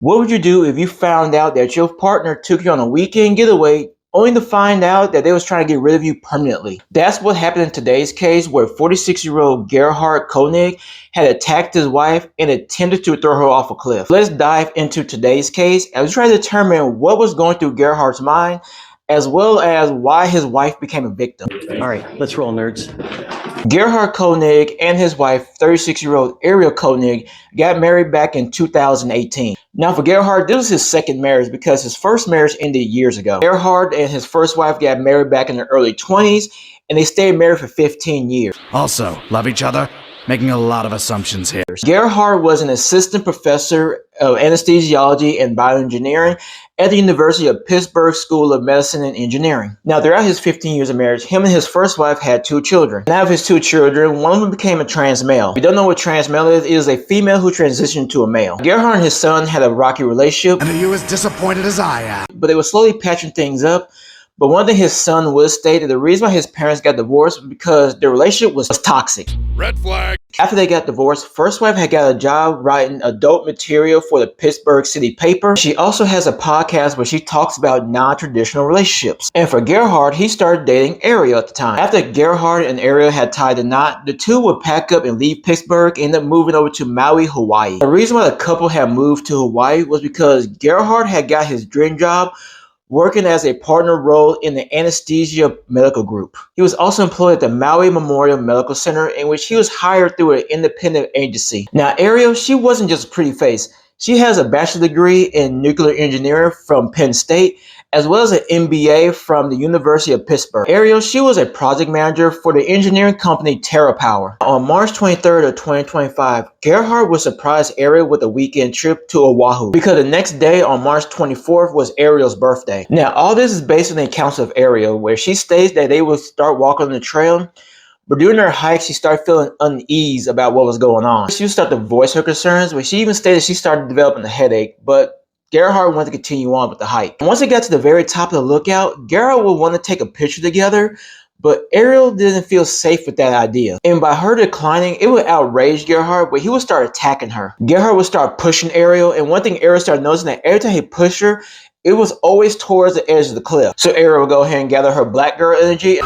What would you do if you found out that your partner took you on a weekend getaway only to find out that they was trying to get rid of you permanently? That's what happened in today's case, where 46-year-old Gehardt Konig had attacked his wife and attempted to throw her off a cliff. Let's dive into today's case as we try to determine what was going through Gerhardt's mind, as well as why his wife became a victim. All right, let's roll, nerds. Gehardt Konig and his wife, 36-year-old Arielle Konig, got married back in 2018. Now for Gehardt, this was his second marriage because his first marriage ended years ago. Gehardt and his first wife got married back in their early 20s, and they stayed married for 15 years. Also, love each other? Making a lot of assumptions here. Gehardt was an assistant professor of anesthesiology and bioengineering at the University of Pittsburgh School of Medicine and Engineering. Now, throughout his 15 years of marriage, him and his first wife had 2 children. And out of his 2 children, one of them became a trans male. If you don't know what trans male is, it is a female who transitioned to a male. Gehardt and his son had a rocky relationship. And are you as disappointed as I am? But they were slowly patching things up. But one thing his son would state that the reason why his parents got divorced was because their relationship was toxic. Red flag. After they got divorced, first wife had got a job writing adult material for the Pittsburgh City paper. She also has a podcast where she talks about non-traditional relationships. And for Gehardt, he started dating Arielle at the time. After Gehardt and Arielle had tied the knot, the two would pack up and leave Pittsburgh and end up moving over to Maui, Hawaii. The reason why the couple had moved to Hawaii was because Gehardt had got his dream job working as a partner role in the anesthesia medical group. He was also employed at the Maui Memorial Medical Center, in which he was hired through an independent agency. Now, Arielle, she wasn't just a pretty face. She has a bachelor's degree in nuclear engineering from Penn State, as well as an MBA from the University of Pittsburgh. Arielle, she was a project manager for the engineering company TerraPower. On March 23rd of 2025, Gehardt would surprise Arielle with a weekend trip to Oahu, because the next day on March 24th was Arielle's birthday. Now, all this is based on the accounts of Arielle, where she states that they would start walking on the trail, but during her hike, she started feeling unease about what was going on. She would start to voice her concerns, but she even stated she started developing a headache, but Gehardt wanted to continue on with the hike. And once they got to the very top of the lookout, Gehardt would want to take a picture together, but Arielle didn't feel safe with that idea. And by her declining, it would outrage Gehardt, but he would start attacking her. Gehardt would start pushing Arielle, and one thing Arielle started noticing that every time he pushed her, it was always towards the edge of the cliff. So Arielle would go ahead and gather her black girl energy.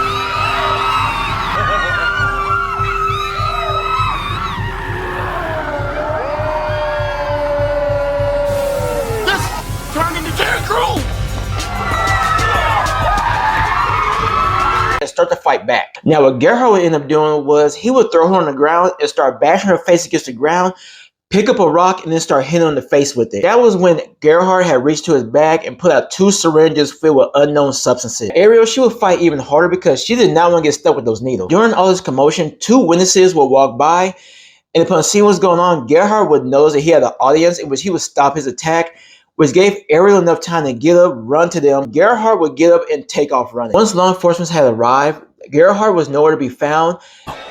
And start to fight back. Now, what Gehardt would end up doing was he would throw her on the ground and start bashing her face against the ground, pick up a rock, and then start hitting her in the face with it. That was when Gehardt had reached to his bag and put out 2 syringes filled with unknown substances. Arielle, she would fight even harder because she did not want to get stuck with those needles. During all this commotion, 2 witnesses would walk by, and upon seeing what's going on, Gehardt would notice that he had an audience in which he would stop his attack, which gave Arielle enough time to get up, run to them. Gehardt would get up and take off running. Once law enforcement had arrived, Gehardt was nowhere to be found.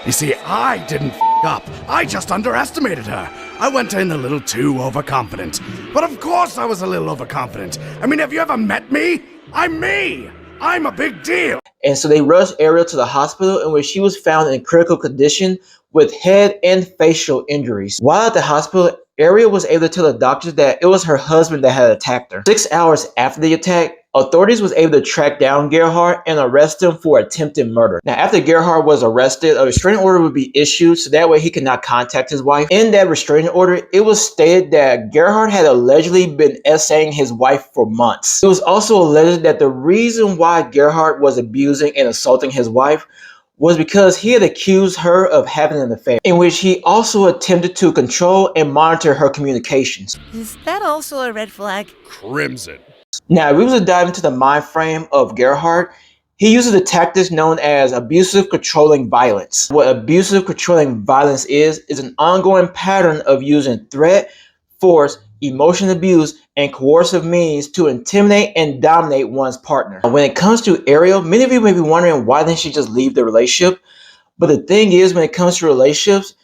You see, I didn't up. I just underestimated her. I went in a little too overconfident. But of course I was a little overconfident. I mean, have you ever met me? I'm me. I'm a big deal. And so they rushed Arielle to the hospital, in which she was found in critical condition with head and facial injuries. While at the hospital, Arielle was able to tell the doctors that it was her husband that had attacked her. 6 hours after the attack, authorities was able to track down Gehardt and arrest him for attempted murder. Now, after Gehardt was arrested, a restraining order would be issued so that way he could not contact his wife. In that restraining order, it was stated that Gehardt had allegedly been essaying his wife for months. It was also alleged that the reason why Gehardt was abusing and assaulting his wife was because he had accused her of having an affair, in which he also attempted to control and monitor her communications. Is that also a red flag? Crimson. Now, if we was to dive into the mind frame of Gehardt, he uses a tactic known as abusive controlling violence. What abusive controlling violence is an ongoing pattern of using threat, force, emotional abuse, and coercive means to intimidate and dominate one's partner. When it comes to Arielle, many of you may be wondering why didn't she just leave the relationship? But the thing is, when it comes to relationships,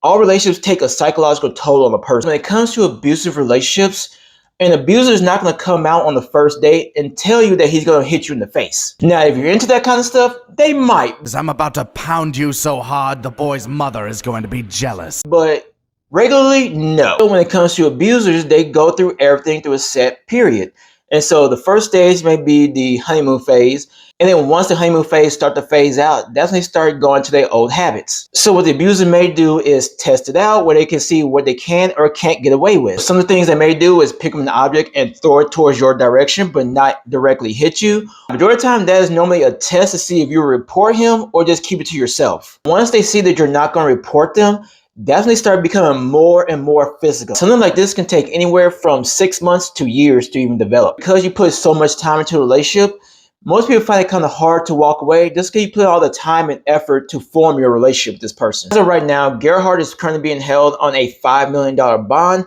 all relationships take a psychological toll on a person. When it comes to abusive relationships, an abuser is not going to come out on the first date and tell you that he's going to hit you in the face. Now, if you're into that kind of stuff, they might. I'm about to pound you so hard, the boy's mother is going to be jealous. But Regularly, no. But when it comes to abusers, they go through everything through a set period. And so the first stage may be the honeymoon phase. And then once the honeymoon phase start to phase out, that's when they start going to their old habits. So what the abuser may do is test it out where they can see what they can or can't get away with. Some of the things they may do is pick up an object and throw it towards your direction, but not directly hit you. Majority of the time, that is normally a test to see if you report him or just keep it to yourself. Once they see that you're not going to report them, that's when they start becoming more and more physical. Something like this can take anywhere from 6 months to years to even develop. Because you put so much time into a relationship, most people find it kind of hard to walk away just because you put all the time and effort to form your relationship with this person. As of right now, Gehardt is currently being held on a $5 million bond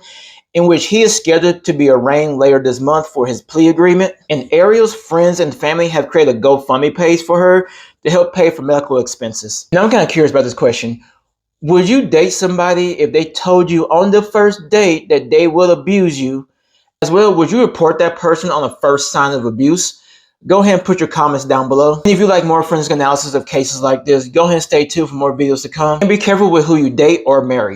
in which he is scheduled to be arraigned later this month for his plea agreement. And Arielle's friends and family have created a GoFundMe page for her to help pay for medical expenses. Now I'm kind of curious about this question. Would you date somebody if they told you on the first date that they will abuse you? As well, would you report that person on the first sign of abuse? Go ahead and put your comments down below. And if you like more forensic analysis of cases like this, go ahead and stay tuned for more videos to come. And be careful with who you date or marry.